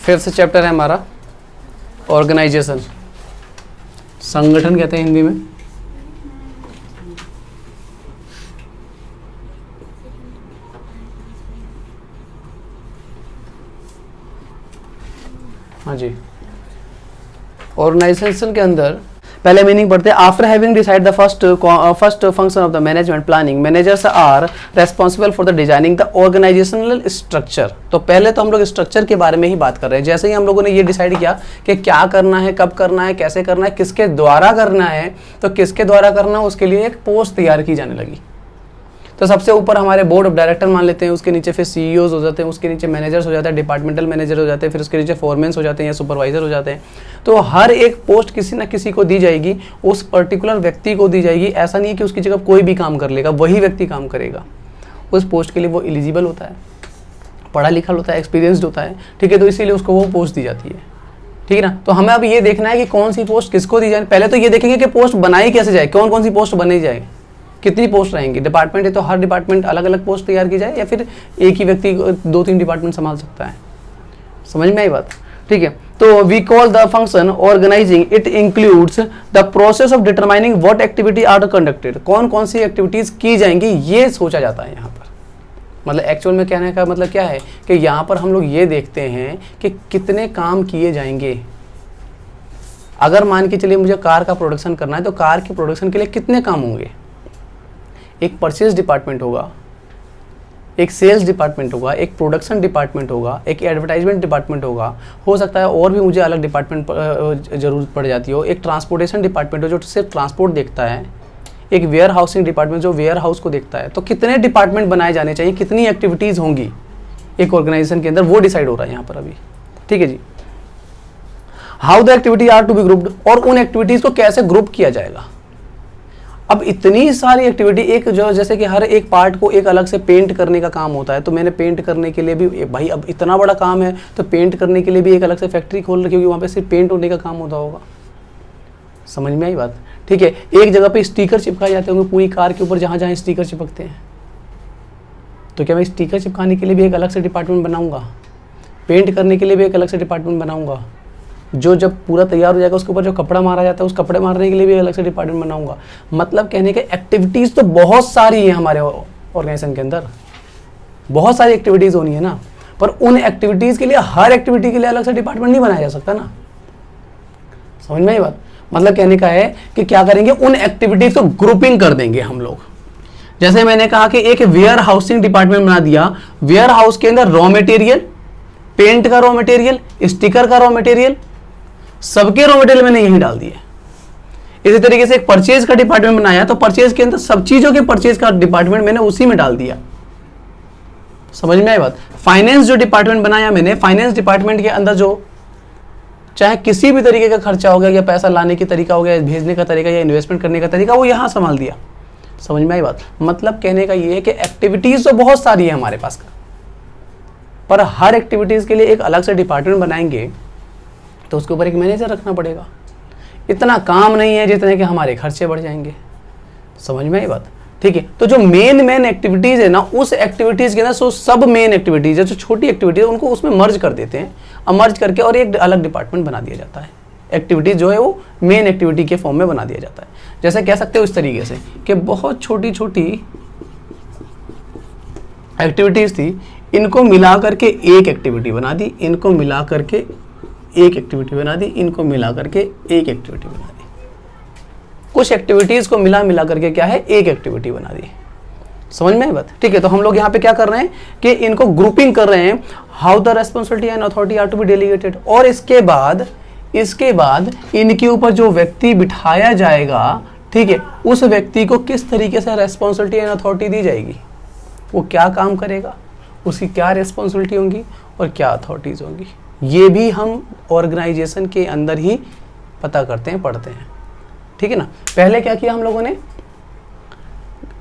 5th chapter है हमारा organisation, संगठन कहते हैं हिंदी में। हाँ जी, ऑर्गेनाइजेशन के अंदर पहले मीनिंग पढ़ते हैं। After having decide the first function of the management planning, managers are responsible for the designing the organisational structure. तो पहले तो हम लोग स्ट्रक्चर के बारे में ही बात कर रहे हैं। जैसे ही हम लोगों ने ये डिसाइड किया कि क्या करना है, कब करना है, कैसे करना है, किसके द्वारा करना है, तो किसके द्वारा करना है उसके लिए एक पोस्ट तैयार की जाने लगी। तो सबसे ऊपर हमारे बोर्ड ऑफ डायरेक्टर मान लेते हैं, उसके नीचे फिर सीईओज हो जाते हैं, उसके नीचे मैनेजर्स हो जाते हैं, डिपार्टमेंटल मैनेजर हो जाते हैं, फिर उसके नीचे फोरमैन्स हो जाते हैं या सुपरवाइजर हो जाते हैं। तो हर एक पोस्ट किसी ना किसी को दी जाएगी, उस पर्टिकुलर व्यक्ति को दी जाएगी। ऐसा नहीं है कि उसकी जगह कोई भी काम कर लेगा, वही व्यक्ति काम करेगा। उस पोस्ट के लिए वो एलिजिबल होता है, पढ़ा लिखा होता है, एक्सपीरियंसड होता है, ठीक है। तो इसीलिए उसको वो पोस्ट दी जाती है, ठीक है ना। तो हमें अब ये देखना है कि कौन सी पोस्ट किसको दी जाए। पहले तो ये देखेंगे कि पोस्ट बनाई कैसे जाए, कौन कौन सी पोस्ट बनाई जाए, कितनी पोस्ट रहेंगी। डिपार्टमेंट है तो हर डिपार्टमेंट अलग अलग पोस्ट तैयार की जाए, या फिर एक ही व्यक्ति 2-3 डिपार्टमेंट संभाल सकता है। समझ में आई बात, ठीक है। तो we call the function organising, it includes the process of determining what activity are conducted. कौन कौन सी एक्टिविटीज की जाएंगी ये सोचा जाता है यहाँ पर। मतलब एक्चुअल में कहने का मतलब क्या है कि यहाँ पर हम लोग ये देखते हैं कि कितने काम किए जाएंगे। अगर मान के चलिए मुझे कार का प्रोडक्शन करना है, तो कार के प्रोडक्शन के लिए कितने काम होंगे। एक परचेज डिपार्टमेंट होगा, एक सेल्स डिपार्टमेंट होगा, एक प्रोडक्शन डिपार्टमेंट होगा, एक एडवर्टाइजमेंट डिपार्टमेंट होगा, हो सकता है और भी मुझे अलग डिपार्टमेंट जरूरत पड़ जाती हो। एक ट्रांसपोर्टेशन डिपार्टमेंट हो जो सिर्फ ट्रांसपोर्ट देखता है, एक वेयर हाउसिंग डिपार्टमेंट जो वेयर हाउस को देखता है। तो कितने डिपार्टमेंट बनाए जाने चाहिए, कितनी एक्टिविटीज़ होंगी एक ऑर्गेनाइजेशन के अंदर, वो डिसाइड हो रहा है यहाँ पर अभी, ठीक है जी। How the activity are to be grouped, और उन एक्टिविटीज़ को कैसे ग्रुप किया जाएगा। अब इतनी सारी एक्टिविटी, एक जो जैसे कि हर एक पार्ट को एक अलग से पेंट करने का काम होता है, तो मैंने पेंट करने के लिए भी भाई अब इतना बड़ा काम है तो पेंट करने के लिए भी एक अलग से फैक्ट्री खोल रखी होगी, वहाँ पे सिर्फ पेंट होने का काम होता होगा। समझ में आई बात, ठीक है। एक जगह पे स्टिकर चिपकाए जाते होंगे पूरी कार के ऊपर, जहाँ जहाँ स्टिकर चिपकते हैं। तो क्या मैं स्टिकर चिपकाने के लिए भी एक अलग से डिपार्टमेंट बनाऊंगा, पेंट करने के लिए भी एक अलग से डिपार्टमेंट बनाऊंगा, जो जब पूरा तैयार हो जाएगा उसके ऊपर जो कपड़ा मारा जाता है उस कपड़े मारने के लिए भी अलग से डिपार्टमेंट बनाऊंगा। मतलब कहने के एक्टिविटीज़ तो बहुत सारी हैं हमारे ऑर्गेनाइजेशन के अंदर, बहुत सारी एक्टिविटीज़ होनी है ना। पर उन एक्टिविटीज़ के लिए, हर एक्टिविटी के लिए अलग से डिपार्टमेंट नहीं बनाया जा सकता ना। समझ में आई बात। मतलब कहने का है कि क्या करेंगे, उन एक्टिविटीज़ को ग्रुपिंग कर देंगे हम लोग। जैसे मैंने कहा कि एक वेयर हाउसिंग डिपार्टमेंट बना दिया, वेयर हाउस के अंदर रॉ मटेरियल, पेंट का रॉ मटेरियल, स्टिकर का रॉ मटेरियल, सबके रॉ मटेरियल मैंने यही डाल दिए। इसी तरीके से एक परचेज का डिपार्टमेंट बनाया, तो परचेज के अंदर सब चीजों के परचेज का डिपार्टमेंट मैंने उसी में डाल दिया। समझ में आई बात। फाइनेंस जो डिपार्टमेंट बनाया मैंने, फाइनेंस डिपार्टमेंट के अंदर जो चाहे किसी भी तरीके का खर्चा हो गया, या पैसा लाने की तरीका हो गया, भेजने का तरीका या इन्वेस्टमेंट करने का तरीका, वो यहां संभाल दिया। समझ में आई बात। मतलब कहने का ये है कि एक्टिविटीज तो बहुत सारी है हमारे पास का, पर हर एक्टिविटीज के लिए एक अलग से डिपार्टमेंट बनाएंगे तो उसके ऊपर एक मैनेजर रखना पड़ेगा। इतना काम नहीं है जितने कि हमारे खर्चे बढ़ जाएंगे। समझ में आई बात, ठीक है। तो जो मेन एक्टिविटीज़ है ना, उस एक्टिविटीज़ के अंदर सब मेन एक्टिविटीज़ है, जो छोटी एक्टिविटीज़ है उनको उसमें मर्ज कर देते हैं, और मर्ज करके और एक अलग डिपार्टमेंट बना दिया जाता है। एक्टिविटीज़ जो है वो मेन एक्टिविटी के फॉर्म में बना दिया जाता है। जैसे कह सकते हो इस तरीके से कि बहुत छोटी छोटी एक्टिविटीज़ थी, इनको मिला करके एक एक्टिविटी बना दी, इनको मिला करके एक एक्टिविटी बना दी, इनको मिला करके एक एक्टिविटी बना दी। कुछ एक्टिविटीज को मिला करके क्या है, एक एक्टिविटी बना दी। समझ में बात, ठीक है। तो हम लोग यहाँ पे क्या कर रहे हैं कि इनको ग्रुपिंग कर रहे हैं। How the responsibility and authority are to be delegated, और इसके बाद इनके ऊपर जो व्यक्ति बिठाया जाएगा, ठीक है, उस व्यक्ति को किस तरीके से रेस्पॉन्सिबिलिटी एंड अथॉरिटी दी जाएगी, वो क्या काम करेगा, उसकी क्या रेस्पॉन्सिबिलिटी होंगी और क्या अथॉरिटीज होंगी, ये भी हम ऑर्गेनाइजेशन के अंदर ही पता करते हैं, पढ़ते हैं, ठीक है ना। पहले क्या किया हम लोगों ने,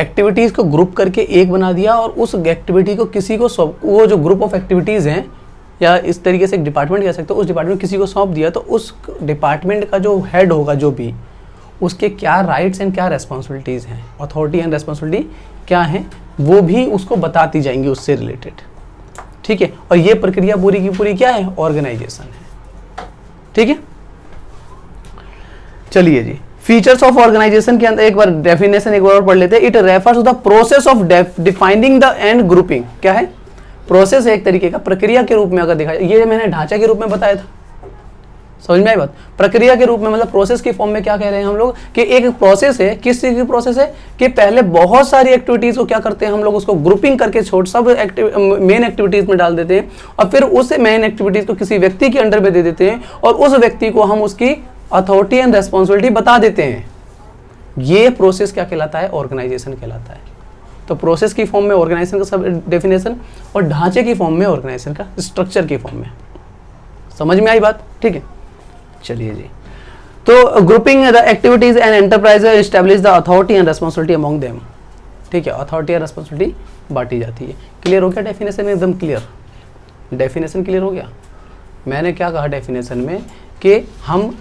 एक्टिविटीज़ को ग्रुप करके एक बना दिया, और उस एक्टिविटी को किसी को वो जो ग्रुप ऑफ एक्टिविटीज़ हैं, या इस तरीके से एक डिपार्टमेंट कह सकते हो, उस डिपार्टमेंट किसी को सौंप दिया, तो उस डिपार्टमेंट का जो हेड होगा, जो भी, उसके क्या राइट्स एंड क्या रेस्पॉन्सिबिलिटीज़ हैं, अथॉरिटी एंड रेस्पॉन्सिबिलिटी क्या हैं, वो भी उसको बताती जाएंगी उससे रिलेटेड, ठीक है, और ये प्रक्रिया पूरी की पूरी क्या है, ऑर्गेनाइजेशन है। ठीक है, चलिए जी, फीचर्स ऑफ ऑर्गेनाइजेशन के अंदर एक बार डेफिनेशन एक बार और पढ़ लेते हैं। It refers to the process of defining the and grouping. क्या है, प्रोसेस है एक तरीके का, प्रक्रिया के रूप में अगर देखा जाए, ये मैंने ढांचा के रूप में बताया था, समझ में आई बात। प्रक्रिया के रूप में मतलब प्रोसेस की फॉर्म में क्या कह रहे हैं हम लोग कि एक प्रोसेस है, किस चीज की प्रोसेस है कि पहले बहुत सारी एक्टिविटीज को क्या करते हैं हम लोग, उसको ग्रुपिंग करके छोड़ सब मेन एक्टिविटीज में डाल देते हैं, और फिर उस मेन एक्टिविटीज को किसी व्यक्ति के अंडर में दे देते हैं, और उस व्यक्ति को हम उसकी अथॉरिटी एंड रेस्पॉन्सिबिलिटी बता देते हैं। ये प्रोसेस क्या कहलाता है, ऑर्गेनाइजेशन कहलाता है। तो प्रोसेस की फॉर्म में ऑर्गेनाइजेशन का सब डेफिनेशन, और ढांचे की फॉर्म में ऑर्गेनाइजेशन का स्ट्रक्चर की फॉर्म में। समझ में आई बात, ठीक है। चलिए जी, तो grouping the activities and enterprises establish the authority and responsibility among them. ठीक है, अथॉरिटी एंड रेस्पॉन्सिबिलिटी बांटी जाती है। क्लियर हो गया डेफिनेशन, एकदम क्लियर, डेफिनेशन क्लियर हो गया। मैंने क्या कहा डेफिनेशन में कि हम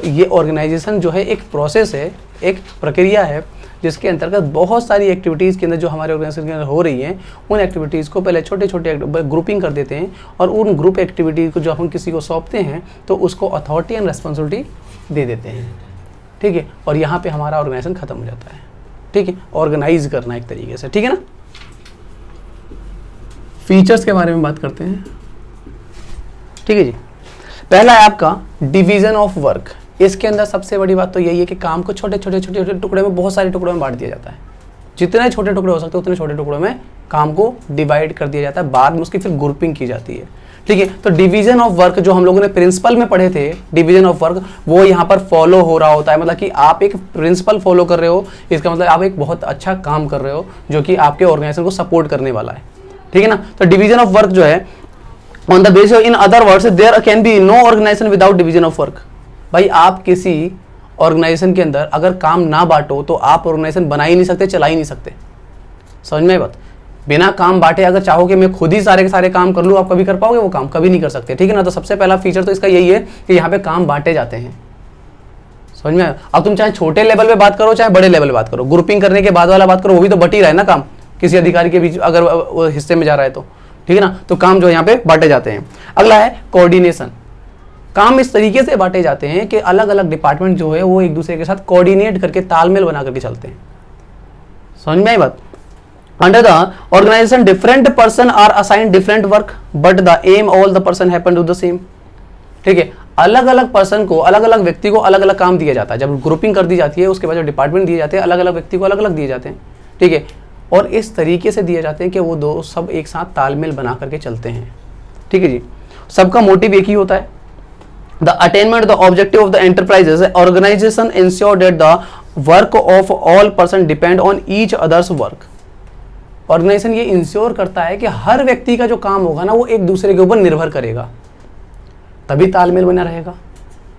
ये ऑर्गेनाइजेशन जो है एक प्रोसेस है, एक प्रक्रिया है, जिसके अंतर्गत बहुत सारी एक्टिविटीज़ के अंदर जो हमारे ऑर्गेनाइजेशन के अंदर हो रही हैं, उन एक्टिविटीज़ को पहले छोटे छोटे ग्रुपिंग कर देते हैं, और उन ग्रुप एक्टिविटीज़ को जो हम किसी को सौंपते हैं तो उसको अथॉरिटी एंड रेस्पॉन्सिबिलिटी दे देते हैं। ठीक है, और यहाँ पे हमारा ऑर्गेनाइजेशन खत्म हो जाता है। ठीक है, ऑर्गेनाइज करना एक तरीके से, ठीक है ना। फीचर्स के बारे में बात करते हैं। ठीक है जी, पहला है आपका डिवीजन ऑफ वर्क। इसके अंदर सबसे बड़ी बात तो यही है कि काम को छोटे छोटे छोटे छोटे टुकड़े में, बहुत सारे टुकड़ों में बांट दिया जाता है। जितने छोटे टुकड़े हो सकते हैं उतने छोटे टुकड़ों में काम को डिवाइड कर दिया जाता है, बाद में उसकी फिर ग्रुपिंग की जाती है। ठीक है, तो डिवीजन ऑफ वर्क जो हम लोगों ने प्रिंसिपल में पढ़े थे, डिवीजन ऑफ वर्क, वो यहाँ पर फॉलो हो रहा होता है। मतलब कि आप एक प्रिंसिपल फॉलो कर रहे हो, इसका मतलब आप एक बहुत अच्छा काम कर रहे हो जो कि आपके ऑर्गेनाइजेशन को सपोर्ट करने वाला है। ठीक है ना, तो डिवीजन ऑफ वर्क जो है, on the basis, in other words, there can be no organisation without division of work. भाई आप किसी ऑर्गेनाइजेशन के अंदर अगर काम ना बांटो तो आप ऑर्गेनाइजेशन बना ही नहीं सकते, चला ही नहीं सकते। समझ में बात, बिना काम बांटे अगर चाहो कि मैं खुद ही सारे के सारे काम कर लूँ, आप कभी कर पाओगे वो काम? कभी नहीं कर सकते। ठीक है ना, तो सबसे पहला फीचर तो इसका यही है कि यहाँ पे काम बांटे जाते हैं। समझ में? अब तुम चाहे छोटे लेवल पे बात करो चाहे बड़े लेवल पे बात करो, ग्रुपिंग करने के बाद वाला बात करो, वो भी तो बट ही रहा है ना काम, किसी अधिकारी के बीच अगर वो हिस्से में जा रहा है तो। ठीक है ना, तो काम जो यहाँ पे बांटे जाते हैं। अगला है कोऑर्डिनेशन। काम इस तरीके से बांटे जाते हैं कि अलग अलग डिपार्टमेंट जो है वो एक दूसरे के साथ कोऑर्डिनेट करके, तालमेल बना करके चलते हैं। समझ में आई बात? Under the organisation different person are assigned different work but the aim all the person happen to the same. ठीक है, अलग अलग पर्सन को, अलग अलग व्यक्ति को अलग अलग काम दिया जाता है। जब ग्रुपिंग कर दी जाती है उसके बाद जो डिपार्टमेंट दिए जाते हैं, अलग अलग व्यक्ति को अलग अलग दिए जाते हैं। ठीक है, और इस तरीके से दिए जाते हैं कि वो दो सब एक साथ तालमेल बना करके चलते हैं। ठीक है जी, सबका मोटिव एक ही होता है, the attainment the objective of the enterprises. Organisation ensure that the work of all person depend on each others work. Organisation ये इंश्योर करता है कि हर व्यक्ति का जो काम होगा ना वो एक दूसरे के ऊपर निर्भर करेगा, तभी तालमेल बना रहेगा।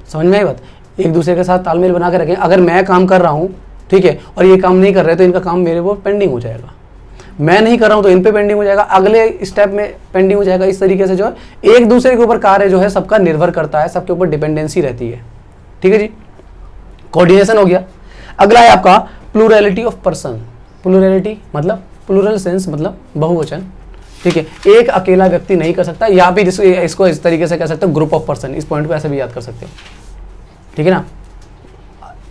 समझ में आई बात? एक दूसरे के साथ तालमेल बना के रखें। अगर मैं काम कर रहा हूँ, ठीक है, और ये काम नहीं कर रहे तो इनका काम मेरे वो पेंडिंग हो जाएगा। मैं नहीं कर रहा हूँ तो इन पे पेंडिंग हो जाएगा, अगले स्टेप में पेंडिंग हो जाएगा। इस तरीके से जो है एक दूसरे के ऊपर कार्य जो है सबका निर्भर करता है, सबके ऊपर डिपेंडेंसी रहती है। ठीक है जी, कोऑर्डिनेशन हो गया। अगला है आपका प्लूरलिटी ऑफ पर्सन। प्लूरलिटी मतलब प्लूरल सेंस मतलब बहुवचन। ठीक है, एक अकेला व्यक्ति नहीं कर सकता, या भी इसको इस तरीके से कह सकते हो ग्रुप ऑफ पर्सन। इस पॉइंट को ऐसे भी याद कर सकते हो। ठीक है ना,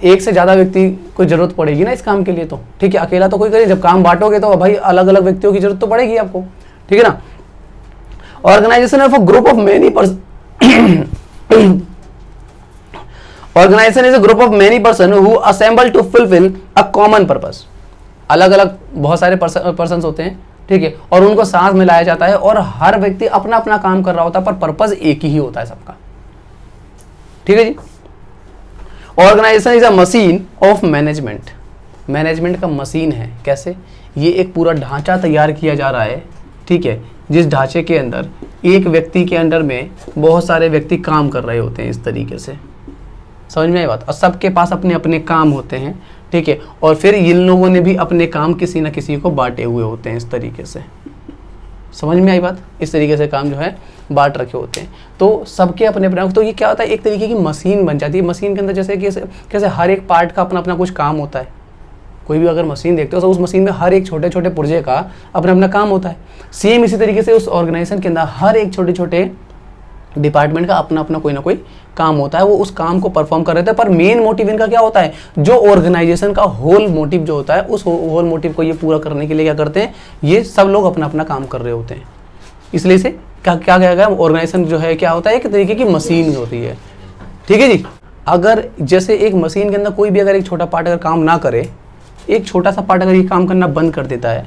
एक से ज्यादा व्यक्ति को जरूरत पड़ेगी ना इस काम के लिए तो। ठीक है, अकेला तो कोई करे, जब काम बांटोगे तो भाई अलग अलग व्यक्तियों की जरूरत तो पड़ेगी आपको। ठीक है ना, organisation of a group of many person. Organisation is a group of many person who assemble to fulfil a common purpose. अलग अलग बहुत सारे पर्सन होते हैं, ठीक है, और उनको साथ मिलाया जाता है, और हर व्यक्ति अपना अपना काम कर रहा होता है, पर पर्पस एक ही होता है सबका। ठीक है जी, organisation is a machine of management. Management का मशीन है। कैसे? ये एक पूरा ढांचा तैयार किया जा रहा है, ठीक है, जिस ढांचे के अंदर एक व्यक्ति के अंडर में बहुत सारे व्यक्ति काम कर रहे होते हैं इस तरीके से। समझ में आई बात? और सबके पास अपने अपने काम होते हैं। ठीक है, और फिर इन लोगों ने भी अपने काम किसी न किसी को बांटे हुए होते हैं इस तरीके से। समझ में आई बात? इस तरीके से काम जो है बांट रखे होते हैं, तो सबके अपने अपने। तो ये क्या होता है, एक तरीके की मशीन बन जाती है। मशीन के अंदर जैसे कि कैसे हर एक पार्ट का अपना अपना कुछ काम होता है, कोई भी अगर मशीन देखते हो तो उस मशीन में हर एक छोटे छोटे पुर्जे का अपना अपना काम होता है। सेम इसी तरीके से उस ऑर्गेनाइजेशन के अंदर हर एक छोटे छोटे डिपार्टमेंट का अपना अपना कोई ना कोई काम होता है, वो उस काम को परफॉर्म कर रहे थे। पर मेन मोटिव इनका क्या होता है, जो ऑर्गेनाइजेशन का होल मोटिव जो होता है, उस होल मोटिव को ये पूरा करने के लिए क्या करते हैं, ये सब लोग अपना अपना काम कर रहे होते हैं। इसलिए से क्या क्या गया ऑर्गेनाइजेशन जो है क्या होता है, एक तरीके की मशीन होती है। ठीक है जी। अगर जैसे एक मशीन के अंदर कोई भी अगर एक छोटा पार्ट अगर काम ना करे, एक छोटा सा पार्ट अगर ये काम करना बंद कर देता है,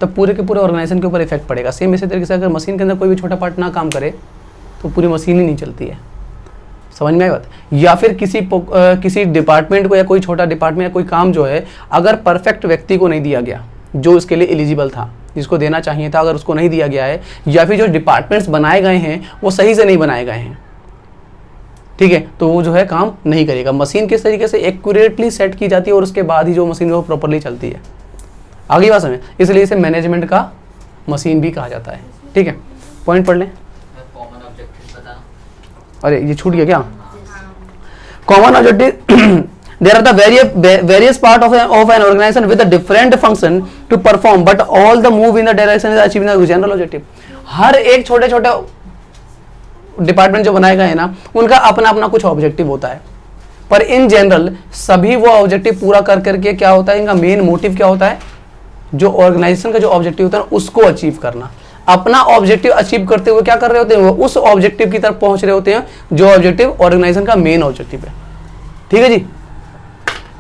तब पूरे के पूरे ऑर्गेनाइजेशन के ऊपर इफेक्ट पड़ेगा। सेम इसी तरीके से अगर मशीन के अंदर कोई भी छोटा पार्ट ना काम करे तो पूरी मशीन ही नहीं चलती है। समझ में आई बात। या फिर किसी डिपार्टमेंट को या कोई छोटा डिपार्टमेंट या कोई काम जो है अगर परफेक्ट व्यक्ति को नहीं दिया गया जो उसके लिए एलिजिबल था, जिसको देना चाहिए था, अगर उसको नहीं दिया गया है, या फिर जो डिपार्टमेंट्स बनाए गए हैं वो सही से नहीं बनाए गए हैं, ठीक है, तो वो जो है काम नहीं करेगा। मशीन किस तरीके से एक्यूरेटली सेट की जाती है और उसके बाद ही जो मशीन वो प्रॉपरली चलती है। आगे बात समझ, इसलिए इसे मैनेजमेंट का मशीन भी कहा जाता है। ठीक है, पॉइंट पढ़ लें। अरे ये छूट गया क्या? Common objective there are the various part of an organization with a different function to perform but all the move in the direction is achieving the general objective। हर एक छोटे छोटे डिपार्टमेंट जो बनाए गए हैं ना, उनका अपना अपना कुछ ऑब्जेक्टिव होता है, पर इन जनरल सभी वो ऑब्जेक्टिव पूरा कर करके क्या होता है, इनका मेन मोटिव क्या होता है, जो ऑर्गेनाइजेशन का जो ऑब्जेक्टिव होता है उसको अचीव करना। अपना ऑब्जेक्टिव अचीव करते हुए क्या कर रहे होते हैं, वो उस ऑब्जेक्टिव की तरफ पहुंच रहे होते हैं जो ऑब्जेक्टिव ऑर्गेनाइजेशन का मेन ऑब्जेक्टिव है। ठीक है जी,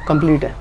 कंप्लीट है।